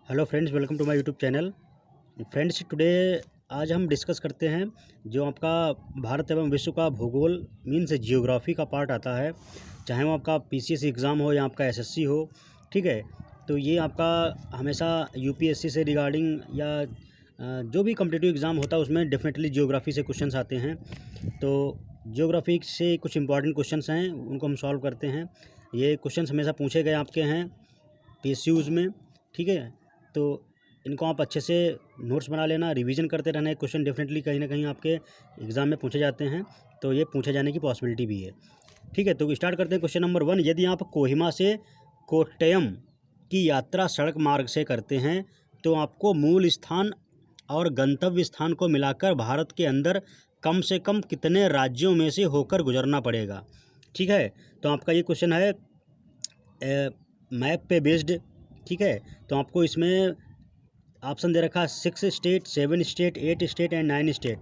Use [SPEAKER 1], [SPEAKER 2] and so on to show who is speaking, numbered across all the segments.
[SPEAKER 1] Hello friends, welcome to my YouTube channel. Friends, today आज हम discuss करते हैं जो आपका भारत एवं विश्व का भूगोल मीन्स जियोग्राफी का पार्ट आता है, चाहे वो आपका पीसीएस एग्ज़ाम हो या आपका एसएससी हो। ठीक है, तो ये आपका हमेशा यूपीएससी से रिगार्डिंग या जो भी कॉम्पिटिटिव एग्ज़ाम होता है उसमें डेफिनेटली जियोग्राफी से क्वेश्चंस आते हैं। तो जियोग्राफी से कुछ इंपॉर्टेंट क्वेश्चंस हैं, उनको हम सॉल्व करते हैं। ये क्वेश्चंस हमेशा पूछे गए आपके हैं पीएसयूज़ में। ठीक है, तो इनको आप अच्छे से नोट्स बना लेना, रिवीजन करते रहना। एक क्वेश्चन डेफिनेटली कहीं ना कहीं आपके एग्ज़ाम में पूछे जाते हैं, तो ये पूछे जाने की पॉसिबिलिटी भी है। ठीक है, तो स्टार्ट करते हैं। क्वेश्चन नंबर 1, यदि आप कोहिमा से कोट्टयम की यात्रा सड़क मार्ग से करते हैं तो आपको मूल स्थान और गंतव्य स्थान को मिलाकर भारत के अंदर कम से कम कितने राज्यों में से होकर गुजरना पड़ेगा। ठीक है, तो आपका ये क्वेश्चन है मैप पे बेस्ड। ठीक है, तो आपको इसमें ऑप्शन दे रखा है 6 state, 7 state, 8 state and 9 state.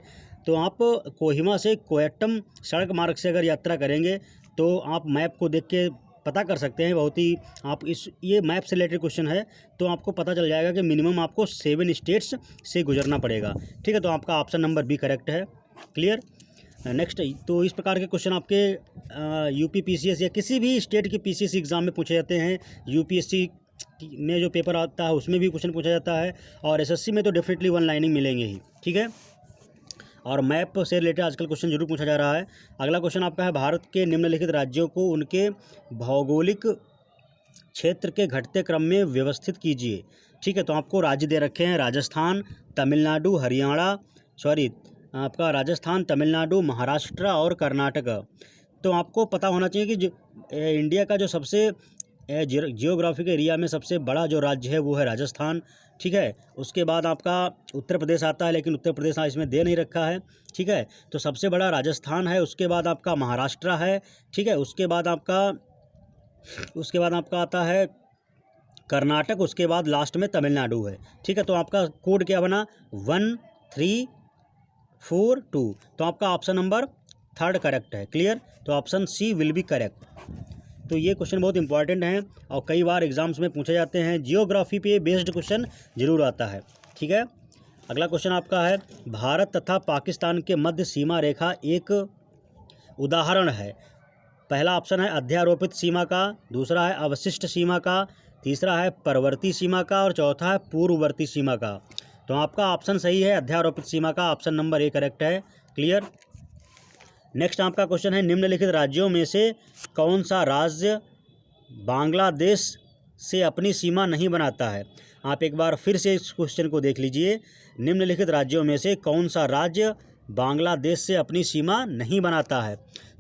[SPEAKER 1] तो आप कोहिमा से कोट्टयम सड़क मार्ग से अगर यात्रा करेंगे तो आप मैप को देख के पता कर सकते हैं। बहुत ही आप ये मैप से रिलेटेड क्वेश्चन है, तो आपको पता चल जाएगा कि मिनिमम आपको 7 स्टेट्स से गुजरना पड़ेगा। ठीक है, तो आपका ऑप्शन नंबर बी करेक्ट है। क्लियर। नेक्स्ट, तो इस प्रकार के क्वेश्चन आपके यूपी पीसीएस या किसी भी स्टेट के पीसीएस एग्ज़ाम में पूछे जाते हैं। यूपीएससी में जो पेपर आता है उसमें भी क्वेश्चन पूछा जाता है, और एसएससी में तो डेफिनेटली वन लाइनिंग मिलेंगे ही। ठीक है, और मैप से रिलेटेड आजकल क्वेश्चन जरूर पूछा जा रहा है। अगला क्वेश्चन आपका है, भारत के निम्नलिखित राज्यों को उनके भौगोलिक क्षेत्र के घटते क्रम में व्यवस्थित कीजिए। ठीक है, तो आपको राज्य दे रखे हैं राजस्थान, तमिलनाडु, आपका राजस्थान, तमिलनाडु, महाराष्ट्र और कर्नाटक। तो आपको पता होना चाहिए कि जो इंडिया का जो सबसे जियोग्राफिक एरिया में सबसे बड़ा जो राज्य है वो है राजस्थान। ठीक है, उसके बाद आपका उत्तर प्रदेश आता है, लेकिन उत्तर प्रदेश इसमें दे नहीं रखा है। ठीक है, तो सबसे बड़ा राजस्थान है, उसके बाद आपका महाराष्ट्र है। ठीक है, उसके बाद आपका आता है कर्नाटक, उसके बाद लास्ट में तमिलनाडु है। ठीक है, तो आपका कोड क्या बना 1342। तो आपका ऑप्शन नंबर 3 करेक्ट है। क्लियर, तो option C will be correct. तो ये क्वेश्चन बहुत इंपॉर्टेंट हैं और कई बार एग्जाम्स में पूछे जाते हैं। जियोग्राफी पे बेस्ड क्वेश्चन जरूर आता है। ठीक है, अगला क्वेश्चन आपका है, भारत तथा पाकिस्तान के मध्य सीमा रेखा एक उदाहरण है। पहला ऑप्शन है अध्यारोपित सीमा का, दूसरा है अवशिष्ट सीमा का, तीसरा है परवर्ती सीमा का और चौथा है पूर्ववर्ती सीमा का। तो आपका ऑप्शन सही है, अध्यारोपित सीमा का ऑप्शन नंबर ए करेक्ट है। क्लियर। नेक्स्ट आपका क्वेश्चन है, निम्नलिखित राज्यों में से कौन सा राज्य बांग्लादेश से अपनी सीमा नहीं बनाता है। आप एक बार फिर से इस क्वेश्चन को देख लीजिए। निम्नलिखित राज्यों में से कौन सा राज्य बांग्लादेश से अपनी सीमा नहीं बनाता है।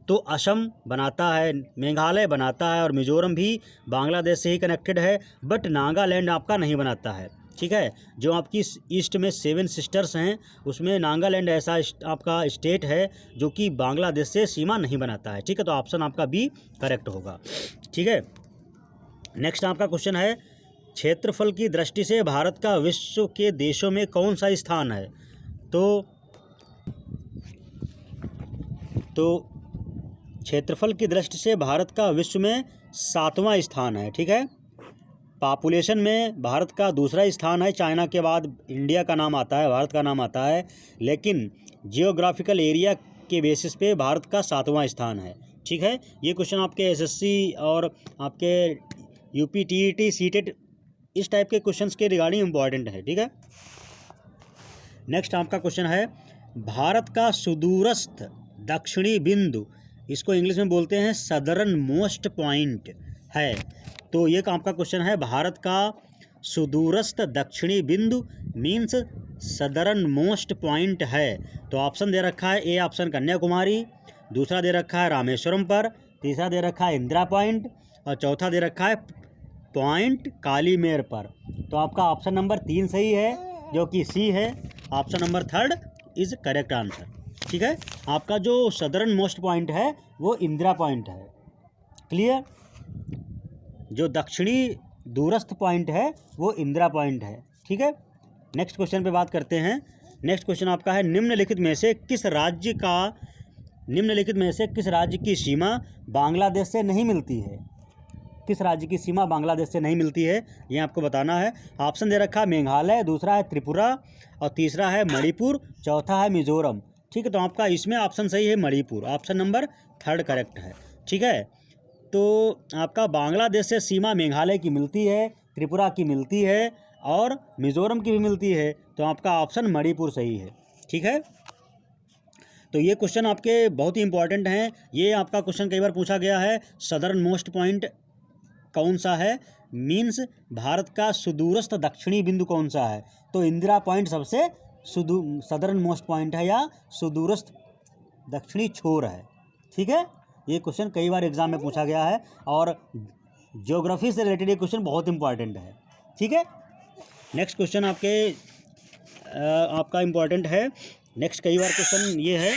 [SPEAKER 1] तो असम बनाता है, मेघालय बनाता है और मिजोरम भी बांग्लादेश से ही कनेक्टेड है, बट नागालैंड आपका नहीं बनाता है। ठीक है, जो आपकी ईस्ट में 7 सिस्टर्स हैं उसमें नागालैंड ऐसा आपका स्टेट है जो कि बांग्लादेश से सीमा नहीं बनाता है। ठीक है, तो ऑप्शन आपका बी करेक्ट होगा। ठीक है, नेक्स्ट आपका क्वेश्चन है, क्षेत्रफल की दृष्टि से भारत का विश्व के देशों में कौन सा स्थान है। तो क्षेत्रफल की दृष्टि से भारत का विश्व में 7वां स्थान है। ठीक है, पॉपुलेशन में भारत का दूसरा स्थान है, चाइना के बाद इंडिया का नाम आता है, भारत का नाम आता है, लेकिन जियोग्राफिकल एरिया के बेसिस पे भारत का 7वां स्थान है। ठीक है, ये क्वेश्चन आपके एसएससी और आपके यूपी टीईटी सीटेट इस टाइप के क्वेश्चंस के रिगार्डिंग इम्पॉर्टेंट है। ठीक है, नेक्स्ट आपका क्वेश्चन है, भारत का सुदूरस्थ दक्षिणी बिंदु, इसको इंग्लिश में बोलते हैं सदर्न मोस्ट पॉइंट है। तो ये आपका क्वेश्चन है, भारत का सुदूरस्थ दक्षिणी बिंदु मीन्स सदर्न मोस्ट पॉइंट है। तो ऑप्शन दे रखा है, ए ऑप्शन कन्याकुमारी, दूसरा दे रखा है रामेश्वरम पर, तीसरा दे रखा है इंदिरा पॉइंट और चौथा दे रखा है पॉइंट कालीमेर पर। तो आपका ऑप्शन नंबर 3 सही है, जो कि सी है। Option number 3 is correct answer. ठीक है, आपका जो सदर्न मोस्ट पॉइंट है वो इंदिरा पॉइंट है। क्लियर, जो दक्षिणी दूरस्थ पॉइंट है वो इंदिरा पॉइंट है। ठीक है, नेक्स्ट क्वेश्चन पे बात करते हैं। नेक्स्ट क्वेश्चन आपका है, निम्नलिखित में से किस राज्य की सीमा बांग्लादेश से नहीं मिलती है। किस राज्य की सीमा बांग्लादेश से नहीं मिलती है, ये आपको बताना है। ऑप्शन दे रखा है मेघालय, दूसरा है त्रिपुरा और तीसरा है मणिपुर, चौथा है मिजोरम। ठीक है, तो आपका इसमें ऑप्शन सही है मणिपुर, ऑप्शन नंबर 3 करेक्ट है। ठीक है, तो आपका बांग्लादेश से सीमा मेघालय की मिलती है, त्रिपुरा की मिलती है और मिजोरम की भी मिलती है, तो आपका ऑप्शन मणिपुर सही है। ठीक है, तो ये क्वेश्चन आपके बहुत ही इंपॉर्टेंट हैं। ये आपका क्वेश्चन कई बार पूछा गया है, सदर्न मोस्ट पॉइंट कौन सा है, मीन्स भारत का सुदूरस्थ दक्षिणी बिंदु कौन सा है, तो इंदिरा पॉइंट सबसे सदर्न मोस्ट पॉइंट है या सुदूरस्थ दक्षिणी छोर है। ठीक है, ये क्वेश्चन कई बार एग्जाम में पूछा गया है और ज्योग्राफी से रिलेटेड ये क्वेश्चन बहुत इंपॉर्टेंट है। ठीक है, नेक्स्ट क्वेश्चन आपका इम्पॉर्टेंट है। नेक्स्ट कई बार क्वेश्चन ये है,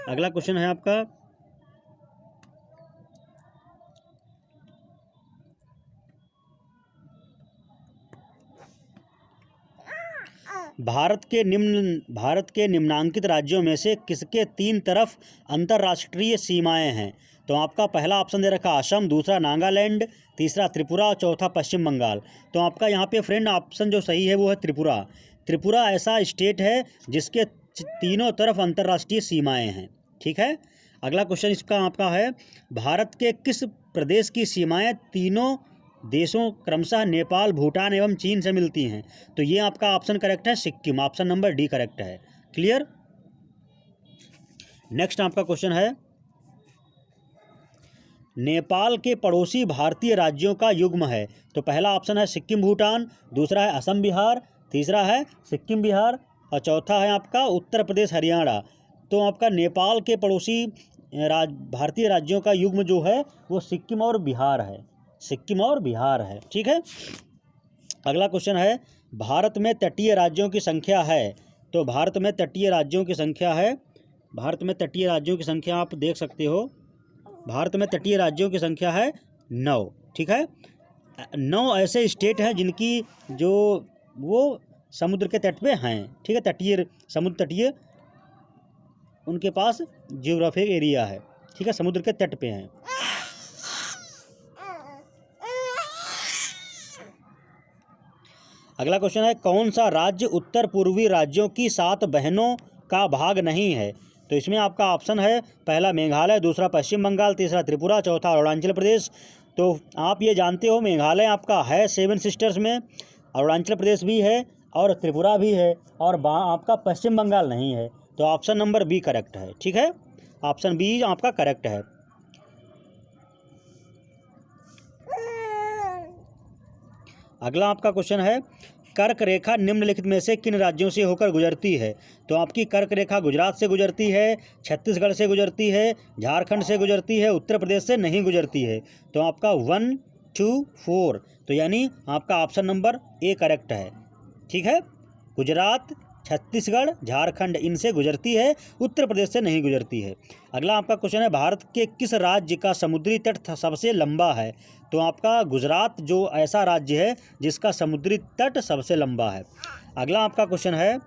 [SPEAKER 1] अगला क्वेश्चन है आपका भारत के निम्नांकित राज्यों में से किसके 3 तरफ अंतर्राष्ट्रीय सीमाएं हैं, तो आपका पहला ऑप्शन दे रखा असम, दूसरा नागालैंड, तीसरा त्रिपुरा और चौथा पश्चिम बंगाल। तो आपका यहाँ पे फ्रेंड ऑप्शन जो सही है वो है त्रिपुरा। त्रिपुरा ऐसा स्टेट है जिसके तीनों तरफ अंतर्राष्ट्रीय सीमाएं हैं। ठीक है, अगला क्वेश्चन इसका आपका है, भारत के किस प्रदेश की सीमाएं तीनों देशों क्रमशः नेपाल, भूटान एवं चीन से मिलती हैं, तो ये आपका ऑप्शन करेक्ट है Sikkim, option number D correct है। क्लियर, नेक्स्ट आपका क्वेश्चन है, नेपाल के पड़ोसी भारतीय राज्यों का युग्म है, तो पहला ऑप्शन है सिक्किम भूटान, दूसरा है असम बिहार, तीसरा है सिक्किम बिहार और चौथा है आपका उत्तर प्रदेश हरियाणा। तो आपका नेपाल के पड़ोसी भारतीय राज्यों का युग्म जो है वो सिक्किम और बिहार है, सिक्किम और बिहार है। ठीक है, अगला क्वेश्चन है, भारत में तटीय राज्यों की संख्या है, तो भारत में तटीय राज्यों की संख्या है, भारत में तटीय राज्यों की संख्या आप देख सकते हो, भारत में तटीय राज्यों की संख्या है 9। ठीक है, 9 ऐसे स्टेट हैं जिनकी जो वो समुद्र के तट पे हैं। ठीक है, तटीय समुद्र तटीय उनके पास जियोग्राफिक एरिया है। ठीक है, समुद्र के तट पे हैं। अगला क्वेश्चन है, कौन सा राज्य उत्तर पूर्वी राज्यों की 7 बहनों का भाग नहीं है, तो इसमें आपका ऑप्शन है पहला मेघालय, दूसरा पश्चिम बंगाल, तीसरा त्रिपुरा, चौथा अरुणाचल प्रदेश। तो आप ये जानते हो मेघालय आपका है 7 सिस्टर्स में, अरुणाचल प्रदेश भी है और त्रिपुरा भी है और आपका पश्चिम बंगाल नहीं है, तो ऑप्शन नंबर बी करेक्ट है। ठीक है, ऑप्शन बी आपका करेक्ट है। अगला आपका क्वेश्चन है, कर्क रेखा निम्नलिखित में से किन राज्यों से होकर गुजरती है, तो आपकी कर्क रेखा गुजरात से गुजरती है, छत्तीसगढ़ से गुजरती है, झारखंड से गुजरती है, उत्तर प्रदेश से नहीं गुजरती है, तो आपका 1, 2, 4, तो यानी आपका ऑप्शन नंबर ए करेक्ट है। ठीक है, गुजरात, छत्तीसगढ़, झारखंड इनसे गुजरती है, उत्तर प्रदेश से नहीं गुजरती है। अगला आपका क्वेश्चन है, भारत के किस राज्य का समुद्री तट सबसे लंबा है, तो आपका गुजरात जो ऐसा राज्य है जिसका समुद्री तट सबसे लंबा है। अगला आपका क्वेश्चन है,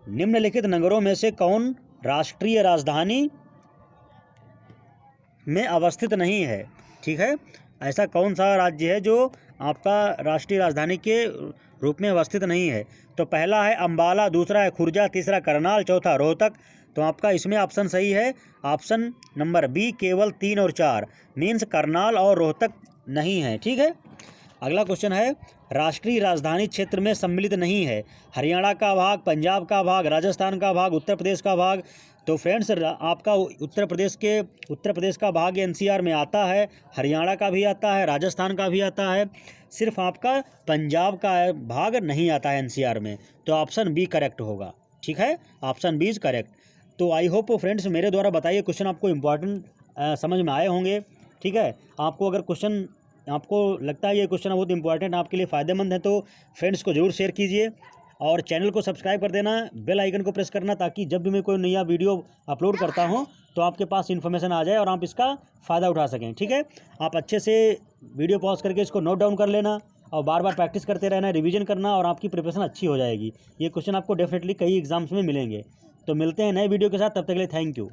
[SPEAKER 1] निम्नलिखित नगरों में से कौन राष्ट्रीय राजधानी में अवस्थित नहीं है। ठीक है, ऐसा कौन सा राज्य है जो आपका राष्ट्रीय राजधानी के रूप में अवस्थित नहीं है, तो पहला है अंबाला, दूसरा है खुर्जा, तीसरा करनाल, चौथा रोहतक। तो आपका इसमें ऑप्शन सही है ऑप्शन नंबर बी, केवल 3 और 4 मीन्स करनाल और रोहतक नहीं है। ठीक है, अगला क्वेश्चन है, राष्ट्रीय राजधानी क्षेत्र में सम्मिलित नहीं है, हरियाणा का भाग, पंजाब का भाग, राजस्थान का भाग, उत्तर प्रदेश का भाग। तो फ्रेंड्स आपका उत्तर प्रदेश का भाग एनसीआर में आता है, हरियाणा का भी आता है, राजस्थान का भी आता है, सिर्फ आपका पंजाब का भाग नहीं आता है एनसीआर में, तो ऑप्शन बी करेक्ट होगा। ठीक है, ऑप्शन बी इज करेक्ट। तो आई होप फ्रेंड्स मेरे द्वारा बताइए क्वेश्चन आपको इम्पॉर्टेंट समझ में आए होंगे। ठीक है, आपको अगर क्वेश्चन आपको लगता है ये क्वेश्चन बहुत इंपॉर्टेंट आपके लिए फ़ायदेमंद है, तो फ्रेंड्स को ज़रूर शेयर कीजिए और चैनल को सब्सक्राइब कर देना, बेल आइकन को प्रेस करना, ताकि जब भी मैं कोई नया वीडियो अपलोड करता हूं तो आपके पास इन्फॉर्मेशन आ जाए और आप इसका फ़ायदा उठा सकें। ठीक है, आप अच्छे से वीडियो पॉज करके इसको नोट डाउन कर लेना और बार बार प्रैक्टिस करते रहना, रिवीजन करना और आपकी प्रिपरेशन अच्छी हो जाएगी। ये क्वेश्चन आपको डेफिनेटली कई एग्जाम्स में मिलेंगे। तो मिलते हैं नए वीडियो के साथ, तब तक के लिए थैंक यू।